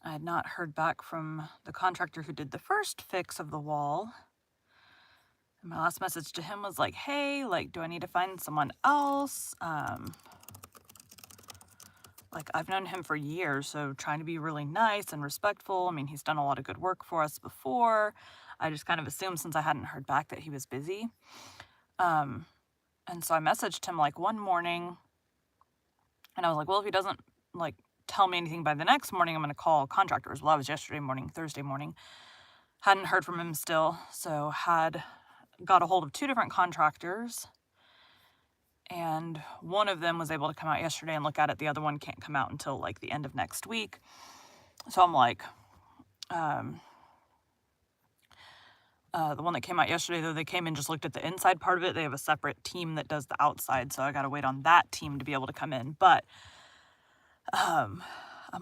I had not heard back from the contractor who did the first fix of the wall. And my last message to him was like, hey, like, do I need to find someone else? Like, I've known him for years, so trying to be really nice and respectful. I mean, he's done a lot of good work for us before. I just kind of assumed since I hadn't heard back that he was busy. And so I messaged him like one morning, and I was like, well, if he doesn't like tell me anything by the next morning, I'm going to call contractors. Well, that was yesterday morning, Thursday morning. Hadn't heard from him still, so had got a hold of 2 different contractors, and one of them was able to come out yesterday and look at it. The other one can't come out until like the end of next week. So I'm like, the one that came out yesterday, though, they came and just looked at the inside part of it. They have a separate team that does the outside, so I got to wait on that team to be able to come in. But I'm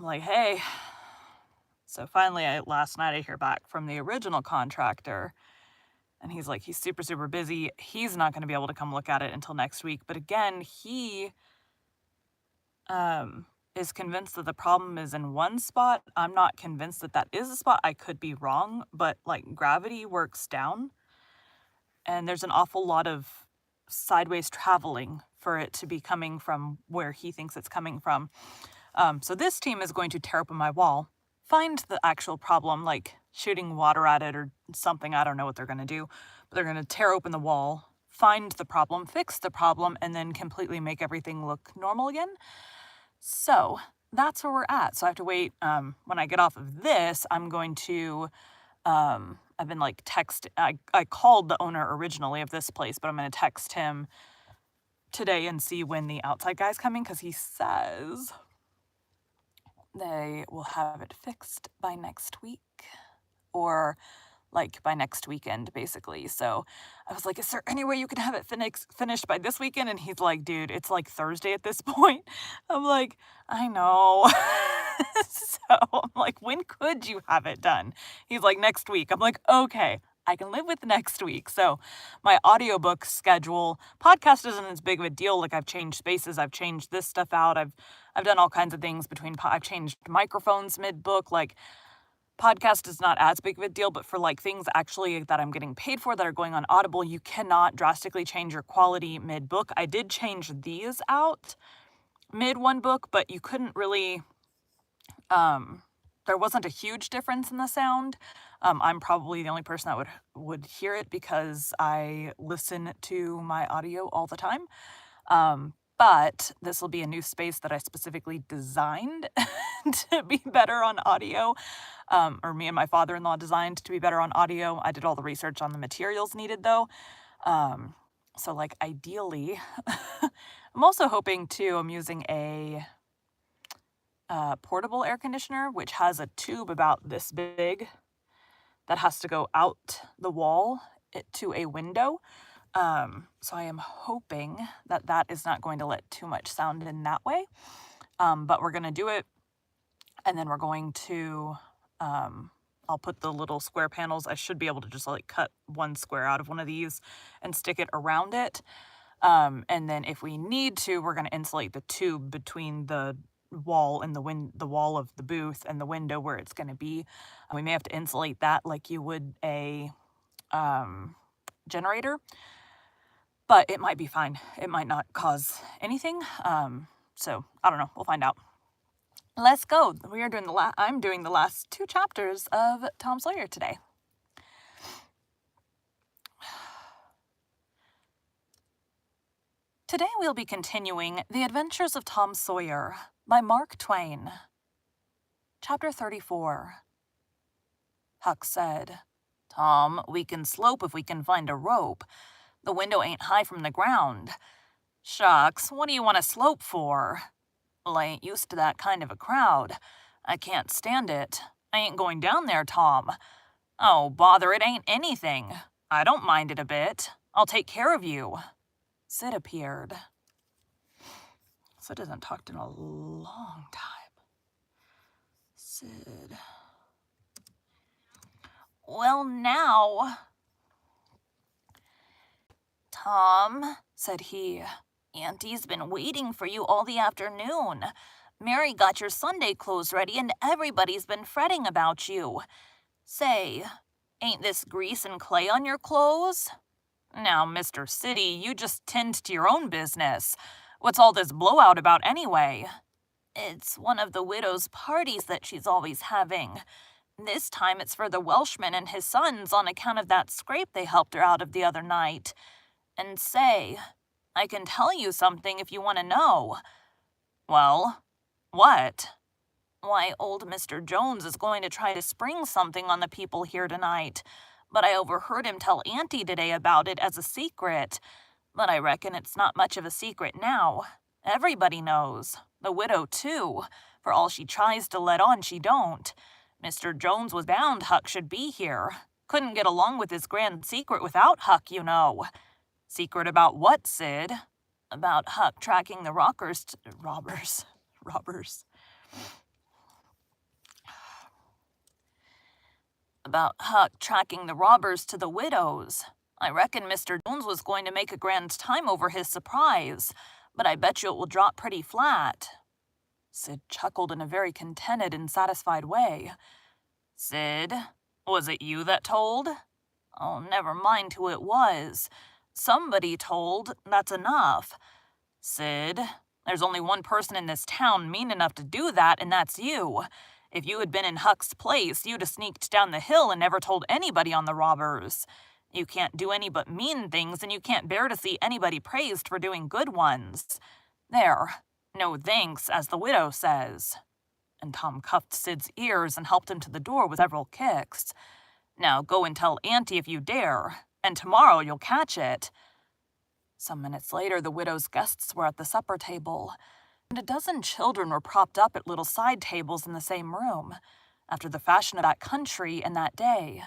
like, hey. So finally, last night I hear back from the original contractor, and he's like, he's super, super busy. He's not going to be able to come look at it until next week. But again, he is convinced that the problem is in one spot. I'm not convinced that that is a spot. I could be wrong, but like gravity works down, and there's an awful lot of sideways traveling for it to be coming from where he thinks it's coming from. So this team is going to tear open my wall, find the actual problem, like shooting water at it or something. I don't know what they're going to do, but they're going to tear open the wall, find the problem, fix the problem, and then completely make everything look normal again. So that's where we're at. So I have to wait. When I get off of this, I'm going to, I've been like I called the owner originally of this place, but I'm going to text him today and see when the outside guy's coming, because he says they will have it fixed by next week, or like by next weekend, basically. So I was like, is there any way you can have it finished by this weekend? And he's like, dude, it's like Thursday at this point. I'm like, I know. So I'm like, when could you have it done? He's like, next week. I'm like, okay, I can live with next week. So my audiobook schedule, podcast isn't as big of a deal. Like, I've changed spaces, I've changed this stuff out, I've done all kinds of things I've changed microphones mid-book. Like, podcast is not as big of a deal, but for like things actually that I'm getting paid for that are going on Audible, you cannot drastically change your quality mid-book. I did change these out mid one book, but you couldn't really, there wasn't a huge difference in the sound. I'm probably the only person that would hear it because I listen to my audio all the time. But this will be a new space that I specifically designed to be better on audio, or me and my father-in-law designed to be better on audio. I did all the research on the materials needed, though. So like ideally, I'm also hoping too, I'm using a portable air conditioner, which has a tube about this big that has to go out the wall to a window. So I am hoping that that is not going to let too much sound in that way. But we're going to do it. And then we're going to, I'll put the little square panels. I should be able to just like cut one square out of one of these and stick it around it. And then if we need to, we're going to insulate the tube between the wall and the wall of the booth and the window where it's going to be. We may have to insulate that like you would a generator, but it might be fine. It might not cause anything. So I don't know. We'll find out. Let's go. We are doing I'm doing the last 2 chapters of Tom Sawyer today. Today we'll be continuing The Adventures of Tom Sawyer by Mark Twain. Chapter 34. Huck said, "Tom, we can slope if we can find a rope. The window ain't high from the ground." "Shucks, what do you want to slope for?" "Well, I ain't used to that kind of a crowd. I can't stand it. I ain't going down there, Tom." "Oh, bother, it ain't anything. I don't mind it a bit. I'll take care of you." Sid appeared. Sid hasn't talked in a long time. Sid. "Well, now." "Tom," said he, "Auntie's been waiting for you all the afternoon. Mary got your Sunday clothes ready and everybody's been fretting about you. Say, ain't this grease and clay on your clothes? Now, Mr. City, you just tend to your own business. What's all this blowout about anyway? It's one of the widow's parties that she's always having. This time it's for the Welshman and his sons on account of that scrape they helped her out of the other night. And say, I can tell you something if you want to know. Well, what? Why, old Mr. Jones is going to try to spring something on the people here tonight, but I overheard him tell Auntie today about it as a secret. But I reckon it's not much of a secret now. Everybody knows. The widow, too. For all she tries to let on, she don't. Mr. Jones was bound Huck should be here. Couldn't get along with his grand secret without Huck, you know. Secret about what, Sid? About Huck tracking the robbers. About Huck tracking the robbers to the widow's. I reckon Mr. Jones was going to make a grand time over his surprise, but I bet you it will drop pretty flat. Sid chuckled in a very contented and satisfied way. Sid, was it you that told? Oh, never mind who it was. Somebody told, that's enough. Sid, there's only one person in this town mean enough to do that, and that's you. If you had been in Huck's place, you'd have sneaked down the hill and never told anybody on the robbers. You can't do any but mean things, and you can't bear to see anybody praised for doing good ones. There, no thanks, as the widow says. And Tom cuffed Sid's ears and helped him to the door with several kicks. Now go and tell Auntie if you dare, and tomorrow you'll catch it. Some minutes later, the widow's guests were at the supper table, and a dozen children were propped up at little side tables in the same room, after the fashion of that country and that day.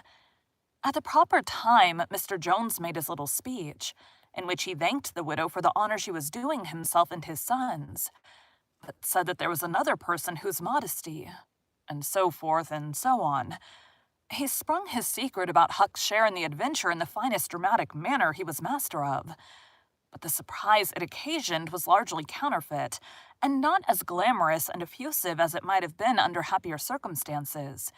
At the proper time, Mr. Jones made his little speech, in which he thanked the widow for the honor she was doing himself and his sons, but said that there was another person whose modesty, and so forth and so on. He sprung his secret about Huck's share in the adventure in the finest dramatic manner he was master of. But the surprise it occasioned was largely counterfeit, and not as glamorous and effusive as it might have been under happier circumstances.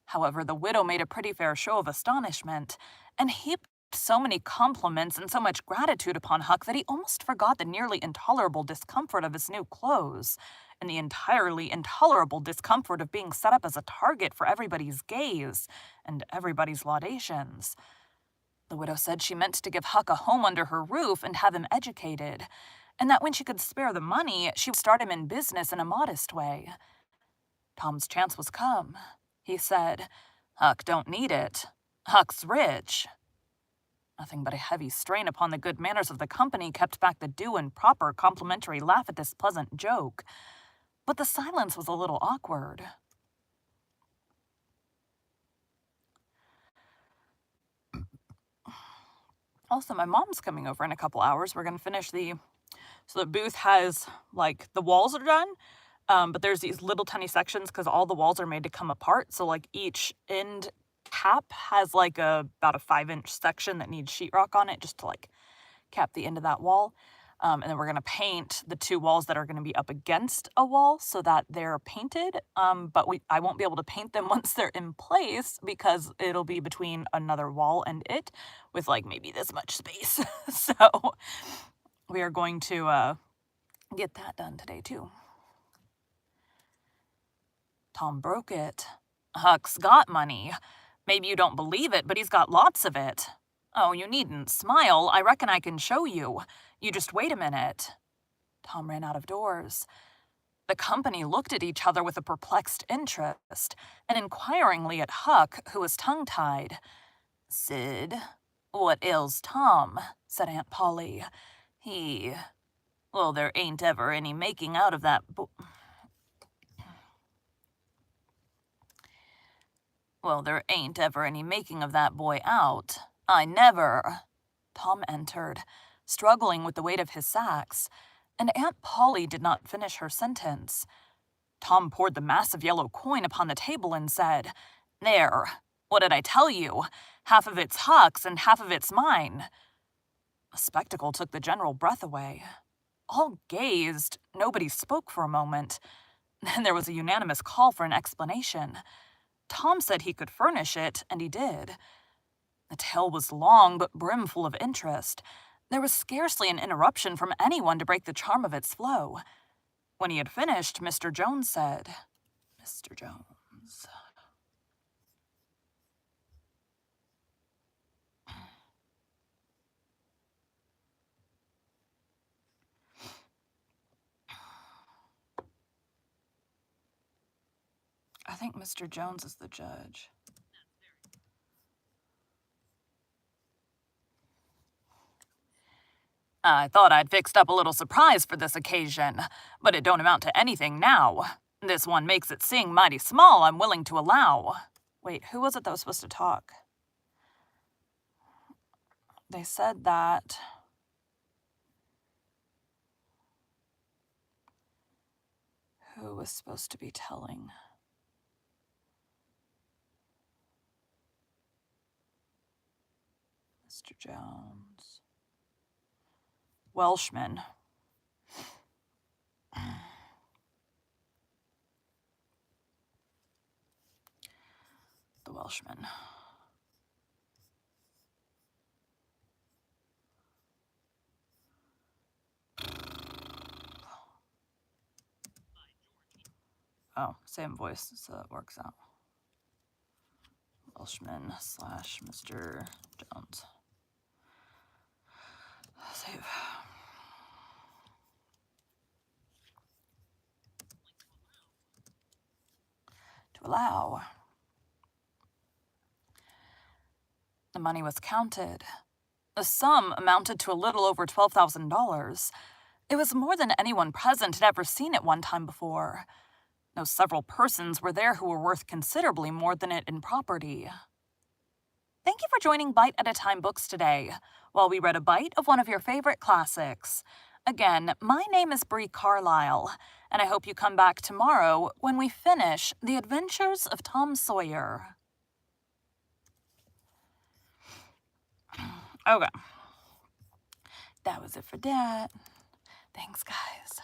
However, the widow made a pretty fair show of astonishment, and heaped so many compliments and so much gratitude upon Huck that he almost forgot the nearly intolerable discomfort of his new clothes, and the entirely intolerable discomfort of being set up as a target for everybody's gaze and everybody's laudations. The widow said she meant to give Huck a home under her roof and have him educated, and that when she could spare the money, she would start him in business in a modest way. Tom's chance was come. He said, Huck don't need it. Huck's rich. Nothing but a heavy strain upon the good manners of the company kept back the due and proper complimentary laugh at this pleasant joke, but the silence was a little awkward. Also, my mom's coming over in a couple hours. We're going to finish so the booth has, the walls are done, but there's these little tiny sections because all the walls are made to come apart. So, each end cap has, about a 5-inch section that needs sheetrock on it just to, cap the end of that wall. And then we're going to paint the 2 walls that are going to be up against a wall so that they're painted. But I won't be able to paint them once they're in place because it'll be between another wall and it with maybe this much space. So we are going to get that done today too. Tom broke it. Huck's got money. Maybe you don't believe it, but he's got lots of it. Oh, you needn't smile. I reckon I can show you. You just wait a minute. Tom ran out of doors. The company looked at each other with a perplexed interest, and inquiringly at Huck, who was tongue-tied. Sid, what ails Tom? Said Aunt Polly. Well, there ain't ever any making out of that Well, there ain't ever any making of that boy out. I never. Tom entered, struggling with the weight of his sacks, and Aunt Polly did not finish her sentence. Tom poured the massive yellow coin upon the table and said, There, what did I tell you? Half of it's Huck's and half of it's mine. The spectacle took the general breath away. all gazed. Nobody spoke for a moment. Then there was a unanimous call for an explanation. Tom said he could furnish it, and he did. The tale was long, but brimful of interest. There was scarcely an interruption from anyone to break the charm of its flow. When he had finished, Mr. Jones said, "Mr. Jones." I think Mr. Jones is the judge. I thought I'd fixed up a little surprise for this occasion, but it don't amount to anything now. This one makes it sing mighty small, I'm willing to allow. Wait, who was it that was supposed to talk? They said that... Who was supposed to be telling? Mr. Jones. Welshman. The Welshman. Oh, same voice, so that works out. Welshman / Mr. Jones. Save. To allow. The money was counted. The sum amounted to a little over $12,000. It was more than anyone present had ever seen at one time before. No several persons were there who were worth considerably more than it in property. Thank you for joining Bite at a Time Books today, while we read a bite of one of your favorite classics. Again, my name is Bree Carlile, and I hope you come back tomorrow when we finish The Adventures of Tom Sawyer. Okay. That was it for that. Thanks, guys.